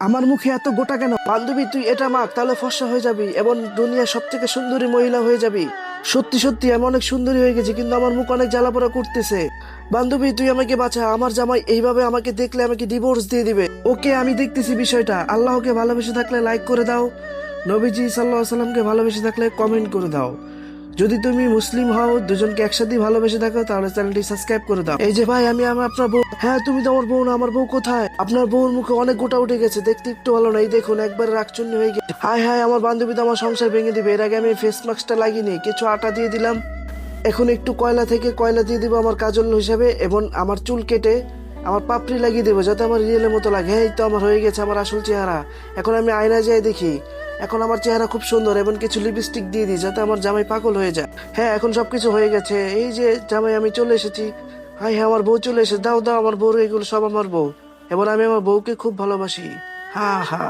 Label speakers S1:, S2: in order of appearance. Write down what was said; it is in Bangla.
S1: আমার মুখে এত গোটা কেন? বান্ধবী তুই এটা মাখ, তাহলে ফর্সা হয়ে যাবি এবং দুনিয়ার সব থেকে সুন্দরী মহিলা হয়ে যাবি। সত্যি সত্যি আমি অনেক সুন্দরী হয়ে গেছি, কিন্তু আমার মুখ অনেক জ্বালাপোড়া করতেছে। বান্ধবী তুই আমাকে বাঁচা, আমার জামাই এইভাবে আমাকে দেখলে আমাকে ডিভোর্স দিয়ে দিবে। ওকে আমি দেখতেছি বিষয়টা। আল্লাহকে ভালোবেসে থাকলে লাইক করে দাও, নবীজি সাল্লাল্লাহু আলাইহি সাল্লামকে ভালোবেসে থাকলে কমেন্ট করে দাও। যদি তুমি মুসলিম হও, দুজনকে একসাথে ভালোবেসে থাকো, তাহলে চ্যানেলটি সাবস্ক্রাইব করে দাও। এই যে ভাই, আমি আপনার বউ। হ্যাঁ তুমি তো আমার বউ না, আমার বউ কোথায়? আপনার বউর মুখে অনেক গোটা উঠে গেছে, দেখতে একটু ভালো না। এই দেখুন একবার রাগচুন্নি হয়ে গেছে। হায় হায়, আমার বান্ধবী তো আমার সংসার ভেঙে দিবে। এর আগে আমি ফেস মাস্কটা লাগিয়ে কিছু আটা দিয়ে দিলাম। এখন একটু কয়লা দিয়ে দিব আমার কাজল হিসাবে, এবং আমার চুল কেটে আমার পাপড়ি লাগিয়ে দেবো, যাতে আমার রিয়েলের মতো লাগে। হ্যাঁ এই তো আমার হয়ে গেছে আমার আসল চেহারা। এখন আমি আয়নায় যাই দেখি, এখন আমার চেহারা খুব সুন্দর, এবং কিছু লিপস্টিক দিয়ে দিই যাতে আমার জামাই পাগল হয়ে যায়। হ্যাঁ এখন সবকিছু হয়ে গেছে। এই যে জামাই, আমি চলে এসেছি। হাই হ্যাঁ, আমার বউ চলে এসেছে। দাও দাও আমার বউ, এগুলো সব আমার বউ, এবং আমি আমার বউকে খুব ভালোবাসি। হা হা।